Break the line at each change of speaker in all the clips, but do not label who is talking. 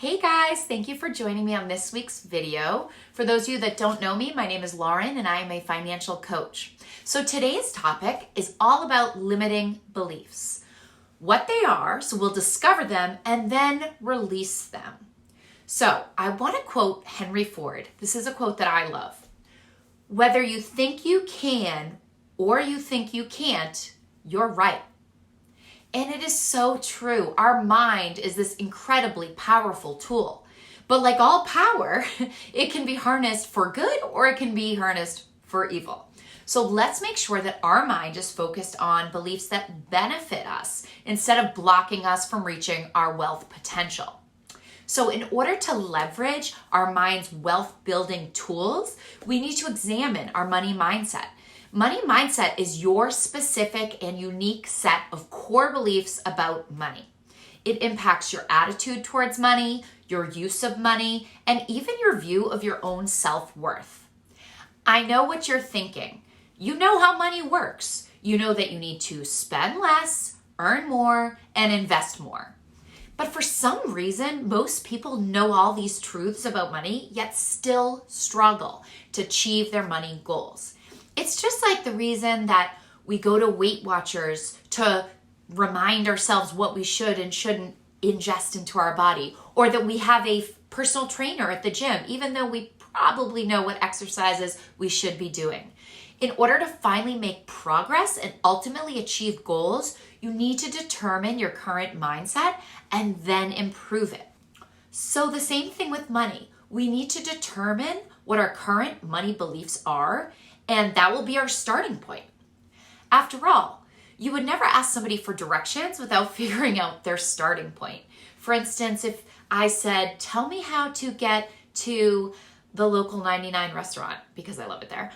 Hey guys, thank you for joining me on this week's video. For those of you that don't know me, my name is Lauren and I am a financial coach. So today's topic is all about limiting beliefs. What they are, so we'll discover them and then release them. So I want to quote Henry Ford. This is a quote that I love. Whether you think you can or you think you can't, you're right. And it is so true. Our mind is this incredibly powerful tool. But like all power, it can be harnessed for good or it can be harnessed for evil. So let's make sure that our mind is focused on beliefs that benefit us instead of blocking us from reaching our wealth potential. So in order to leverage our mind's wealth building tools, we need to examine our money mindset. Money mindset is your specific and unique set of core beliefs about money. It impacts your attitude towards money, your use of money, and even your view of your own self-worth. I know what you're thinking. You know how money works. You know that you need to spend less, earn more, and invest more. But for some reason, most people know all these truths about money, yet still struggle to achieve their money goals. It's just like the reason that we go to Weight Watchers to remind ourselves what we should and shouldn't ingest into our body, or that we have a personal trainer at the gym, even though we probably know what exercises we should be doing. In order to finally make progress and ultimately achieve goals, you need to determine your current mindset and then improve it. So the same thing with money. We need to determine what our current money beliefs are, and that will be our starting point. After all, you would never ask somebody for directions without figuring out their starting point. For instance, if I said, tell me how to get to the local 99 restaurant, because I love it there,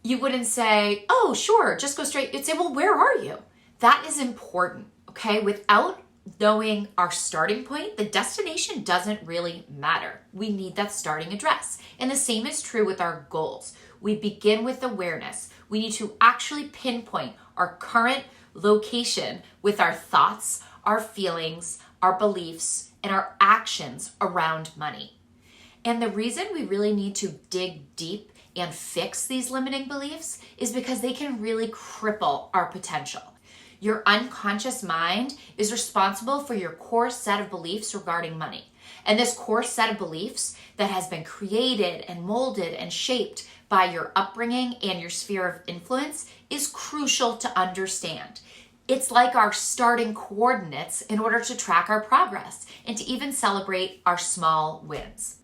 you wouldn't say, oh, sure, just go straight. You'd say, well, where are you? That is important, okay? Without knowing our starting point, the destination doesn't really matter. We need that starting address. And the same is true with our goals. We begin with awareness. We need to actually pinpoint our current location with our thoughts, our feelings, our beliefs, and our actions around money. And the reason we really need to dig deep and fix these limiting beliefs is because they can really cripple our potential. Your unconscious mind is responsible for your core set of beliefs regarding money. And this core set of beliefs that has been created and molded and shaped by your upbringing and your sphere of influence is crucial to understand. It's like our starting coordinates in order to track our progress and to even celebrate our small wins.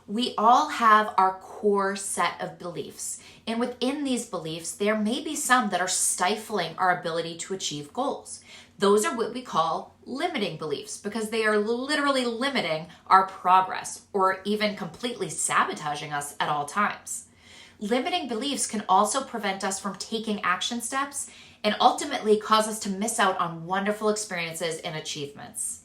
We all have our core set of beliefs, and within these beliefs, there may be some that are stifling our ability to achieve goals. Those are what we call limiting beliefs because they are literally limiting our progress or even completely sabotaging us at all times. Limiting beliefs can also prevent us from taking action steps and ultimately cause us to miss out on wonderful experiences and achievements.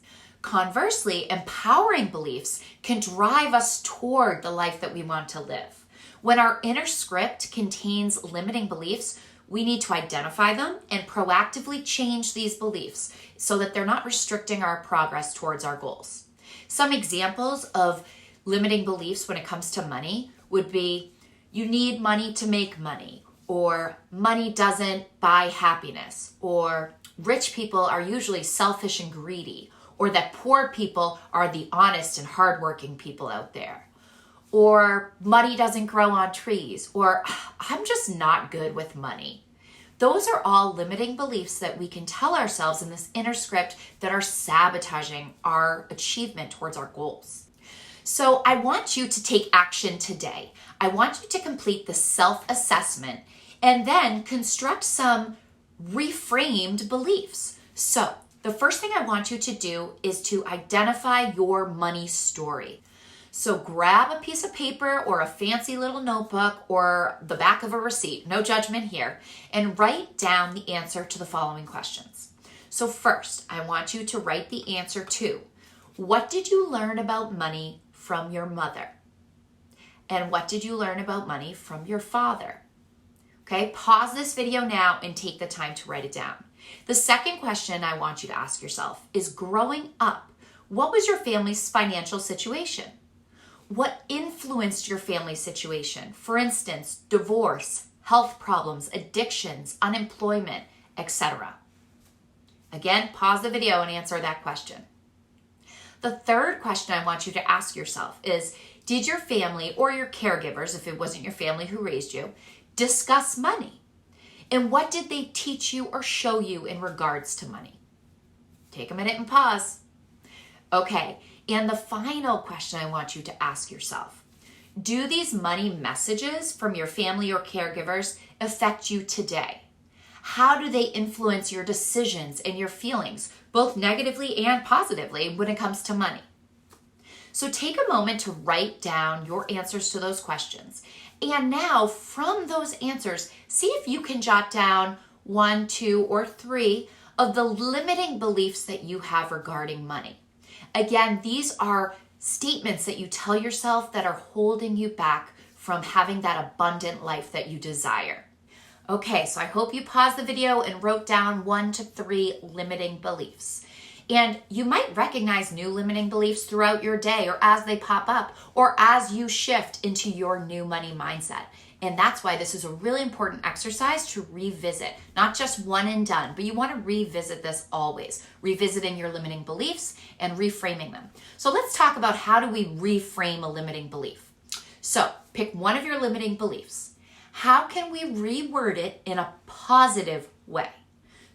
Conversely, empowering beliefs can drive us toward the life that we want to live. When our inner script contains limiting beliefs, we need to identify them and proactively change these beliefs so that they're not restricting our progress towards our goals. Some examples of limiting beliefs when it comes to money would be, you need money to make money, or money doesn't buy happiness, or rich people are usually selfish and greedy, or that poor people are the honest and hardworking people out there, or money doesn't grow on trees, or I'm just not good with money. Those are all limiting beliefs that we can tell ourselves in this inner script that are sabotaging our achievement towards our goals. So I want you to take action today. I want you to complete the self-assessment and then construct some reframed beliefs. So the first thing I want you to do is to identify your money story. So grab a piece of paper or a fancy little notebook or the back of a receipt, no judgment here, and write down the answer to the following questions. So first, I want you to write the answer to, what did you learn about money from your mother? And what did you learn about money from your father? Okay, pause this video now and take the time to write it down. The second question I want you to ask yourself is, growing up, What was your family's financial situation? What influenced your family situation? For instance, divorce, health problems, addictions, unemployment, etc. Again, pause the video and answer that question. The third question I want you to ask yourself is, did your family or your caregivers, if it wasn't your family who raised you, discuss money? And what did they teach you or show you in regards to money? Take a minute and pause. Okay, and the final question I want you to ask yourself, do these money messages from your family or caregivers affect you today? How do they influence your decisions and your feelings, both negatively and positively, when it comes to money? So take a moment to write down your answers to those questions. And now from those answers, see if you can jot down 1, 2, or 3 of the limiting beliefs that you have regarding money. Again, these are statements that you tell yourself that are holding you back from having that abundant life that you desire. Okay, so I hope you paused the video and wrote down 1 to 3 limiting beliefs. And you might recognize new limiting beliefs throughout your day or as they pop up or as you shift into your new money mindset. And that's why this is a really important exercise to revisit, not just one and done, but you want to revisit this always, revisiting your limiting beliefs and reframing them. So let's talk about how do we reframe a limiting belief. So pick one of your limiting beliefs. How can we reword it in a positive way?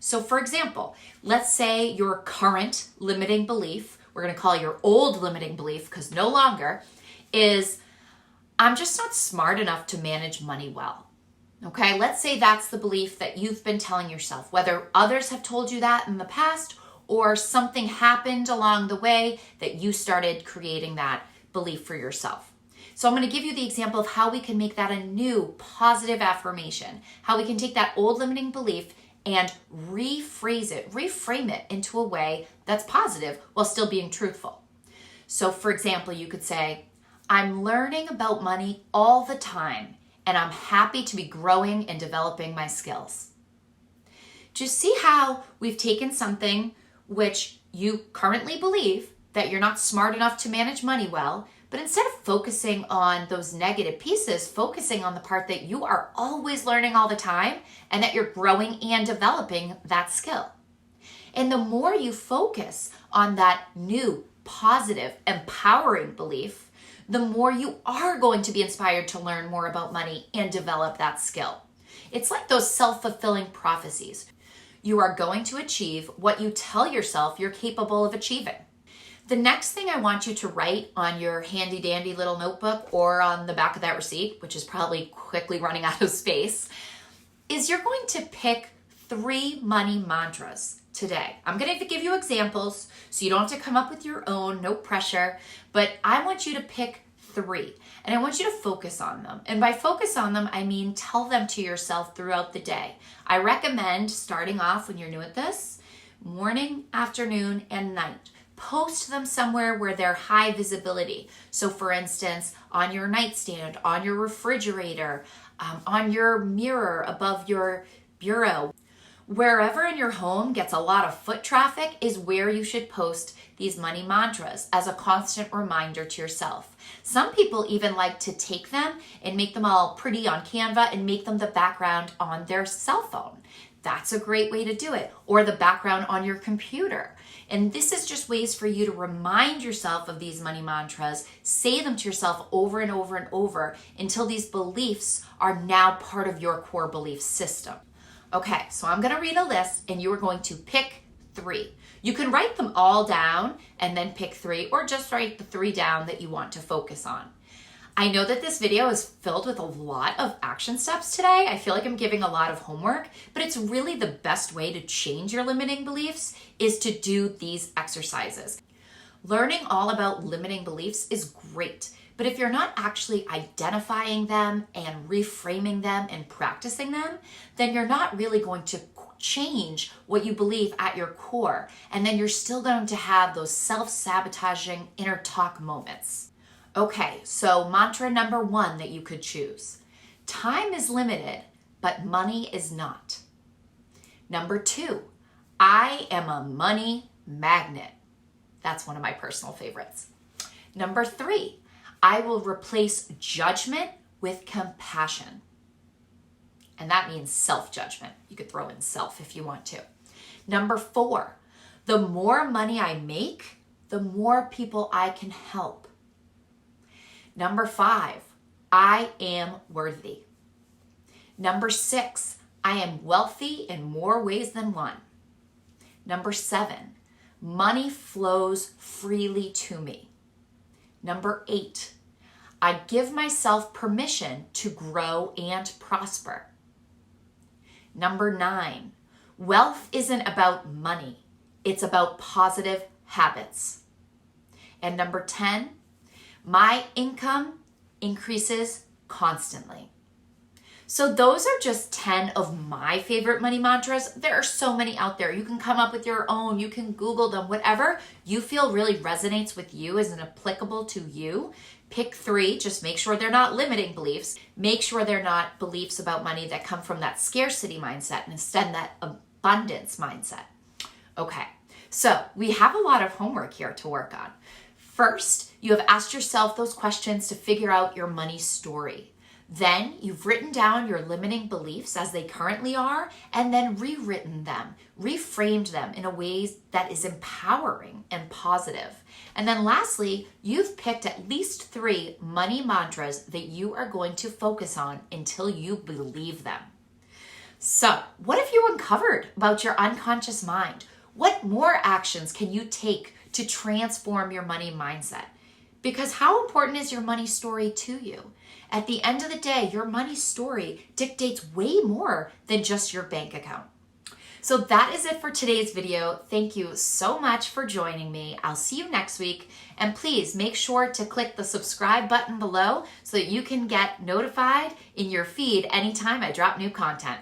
So for example, let's say your current limiting belief, we're going to call your old limiting belief because no longer, is I'm just not smart enough to manage money well. Okay, let's say that's the belief that you've been telling yourself, whether others have told you that in the past or something happened along the way that you started creating that belief for yourself. So I'm going to give you the example of how we can make that a new positive affirmation, how we can take that old limiting belief and rephrase it, reframe it into a way that's positive while still being truthful. So for example, you could say, I'm learning about money all the time, and I'm happy to be growing and developing my skills. Just see how we've taken something which you currently believe that you're not smart enough to manage money well, but instead of focusing on those negative pieces, focusing on the part that you are always learning all the time and that you're growing and developing that skill. And the more you focus on that new, positive, empowering belief, the more you are going to be inspired to learn more about money and develop that skill. It's like those self-fulfilling prophecies. You are going to achieve what you tell yourself you're capable of achieving. The next thing I want you to write on your handy dandy little notebook or on the back of that receipt, which is probably quickly running out of space, is you're going to pick 3 money mantras today. I'm going to give you examples so you don't have to come up with your own, no pressure, but I want you to pick 3 and I want you to focus on them. And by focus on them, I mean tell them to yourself throughout the day. I recommend starting off when you're new at this, morning, afternoon, and night. Post them somewhere where they're high visibility. So for instance, on your nightstand, on your refrigerator, on your mirror above your bureau. Wherever in your home gets a lot of foot traffic is where you should post these money mantras as a constant reminder to yourself. Some people even like to take them and make them all pretty on Canva and make them the background on their cell phone. That's a great way to do it. Or the background on your computer. And this is just ways for you to remind yourself of these money mantras, say them to yourself over and over and over until these beliefs are now part of your core belief system. Okay, so I'm going to read a list and you are going to pick 3. You can write them all down and then pick 3, or just write the 3 down that you want to focus on. I know that this video is filled with a lot of action steps today. I feel like I'm giving a lot of homework, but it's really the best way to change your limiting beliefs is to do these exercises. Learning all about limiting beliefs is great, but if you're not actually identifying them and reframing them and practicing them, then you're not really going to change what you believe at your core. And then you're still going to have those self-sabotaging inner talk moments. Okay, so mantra number 1 that you could choose. Time is limited, but money is not. Number 2, I am a money magnet. That's one of my personal favorites. Number 3, I will replace judgment with compassion. And that means self-judgment. You could throw in self if you want to. Number 4, the more money I make, the more people I can help. Number 5, I am worthy. Number 6, I am wealthy in more ways than one. Number 7, money flows freely to me. Number 8, I give myself permission to grow and prosper. Number 9, wealth isn't about money. It's about positive habits. And number 10, my income increases constantly. So those are just 10 of my favorite money mantras. There are so many out there. You can come up with your own. You can Google them. Whatever you feel really resonates with you, is applicable to you. Pick 3. Just make sure they're not limiting beliefs. Make sure they're not beliefs about money that come from that scarcity mindset and instead that abundance mindset. Okay, so we have a lot of homework here to work on. First, you have asked yourself those questions to figure out your money story. Then you've written down your limiting beliefs as they currently are, and then rewritten them, reframed them in a way that is empowering and positive. And then lastly, you've picked at least 3 money mantras that you are going to focus on until you believe them. So, what have you uncovered about your unconscious mind? What more actions can you take to transform your money mindset? Because how important is your money story to you? At the end of the day, your money story dictates way more than just your bank account. So that is it for today's video. Thank you so much for joining me. I'll see you next week. And please make sure to click the subscribe button below so that you can get notified in your feed anytime I drop new content.